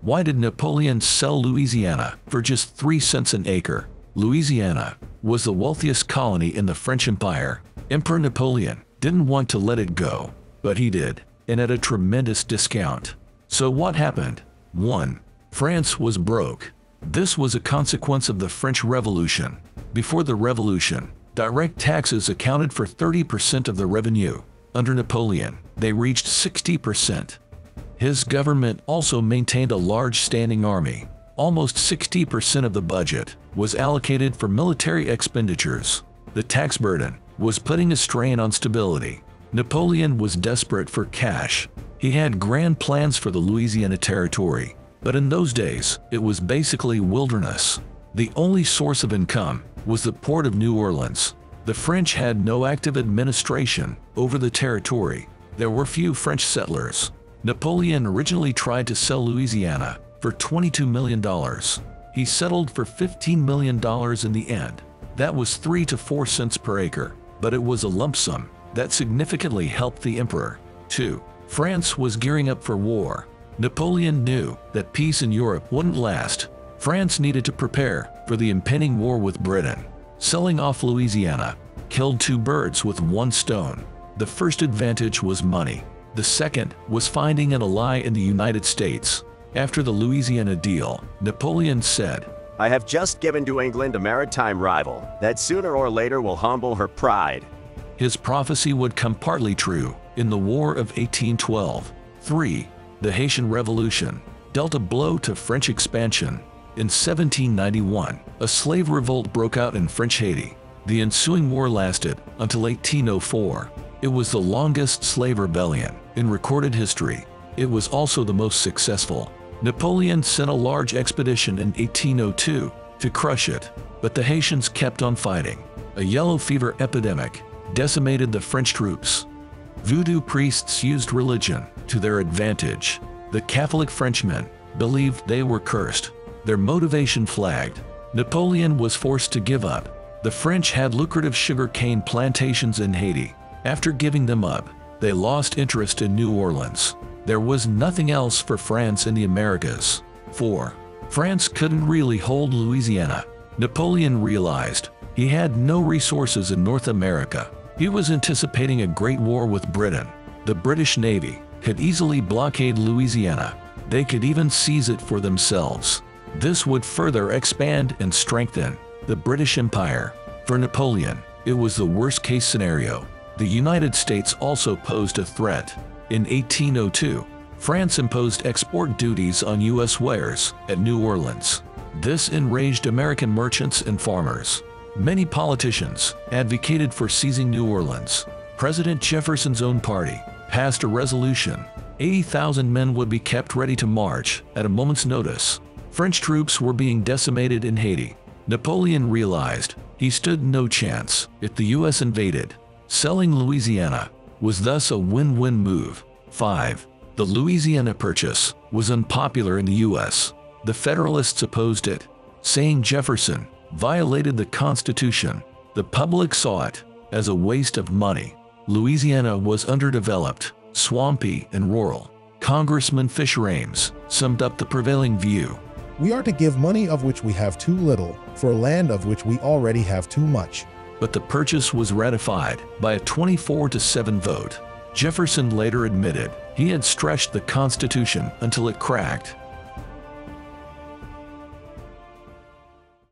Why did Napoleon sell Louisiana for just 3 cents an acre? Louisiana was the wealthiest colony in the French Empire. Emperor Napoleon didn't want to let it go, but he did, and at a tremendous discount. So what happened? 1. France was broke. This was a consequence of the French Revolution. Before the Revolution, direct taxes accounted for 30% of the revenue. Under Napoleon, they reached 60%. His government also maintained a large standing army. Almost 60% of the budget was allocated for military expenditures. The tax burden was putting a strain on stability. Napoleon was desperate for cash. He had grand plans for the Louisiana Territory, but in those days, it was basically wilderness. The only source of income was the port of New Orleans. The French had no active administration over the territory. There were few French settlers. Napoleon originally tried to sell Louisiana for $22 million. He settled for $15 million in the end. That was 3 to 4 cents per acre, but it was a lump sum that significantly helped the emperor. 2. France was gearing up for war. Napoleon knew that peace in Europe wouldn't last. France needed to prepare for the impending war with Britain. Selling off Louisiana killed 2 birds with 1 stone. The first advantage was money. The second was finding an ally in the United States. After the Louisiana deal, Napoleon said, "I have just given to England a maritime rival that sooner or later will humble her pride." His prophecy would come partly true in the War of 1812. 3. The Haitian Revolution dealt a blow to French expansion. In 1791, a slave revolt broke out in French Haiti. The ensuing war lasted until 1804. It was the longest slave rebellion in recorded history. It was also the most successful. Napoleon sent a large expedition in 1802 to crush it, but the Haitians kept on fighting. A yellow fever epidemic decimated the French troops. Voodoo priests used religion to their advantage. The Catholic Frenchmen believed they were cursed. Their motivation flagged. Napoleon was forced to give up. The French had lucrative sugar cane plantations in Haiti. After giving them up, they lost interest in New Orleans. There was nothing else for France in the Americas. 4. France couldn't really hold Louisiana. Napoleon realized he had no resources in North America. He was anticipating a great war with Britain. The British Navy could easily blockade Louisiana. They could even seize it for themselves. This would further expand and strengthen the British Empire. For Napoleon, it was the worst-case scenario. The United States also posed a threat. In 1802, France imposed export duties on U.S. wares at New Orleans. This enraged American merchants and farmers. Many politicians advocated for seizing New Orleans. President Jefferson's own party passed a resolution. 80,000 men would be kept ready to march at a moment's notice. French troops were being decimated in Haiti. Napoleon realized he stood no chance if the U.S. invaded. Selling Louisiana was thus a win-win move. 5. The Louisiana Purchase was unpopular in the U.S. The Federalists opposed it, saying Jefferson violated the Constitution. The public saw it as a waste of money. Louisiana was underdeveloped, swampy, and rural. Congressman Fisher Ames summed up the prevailing view. "We are to give money of which we have too little, for land of which we already have too much." But the purchase was ratified by a 24-7 vote. Jefferson later admitted he had stretched the Constitution until it cracked.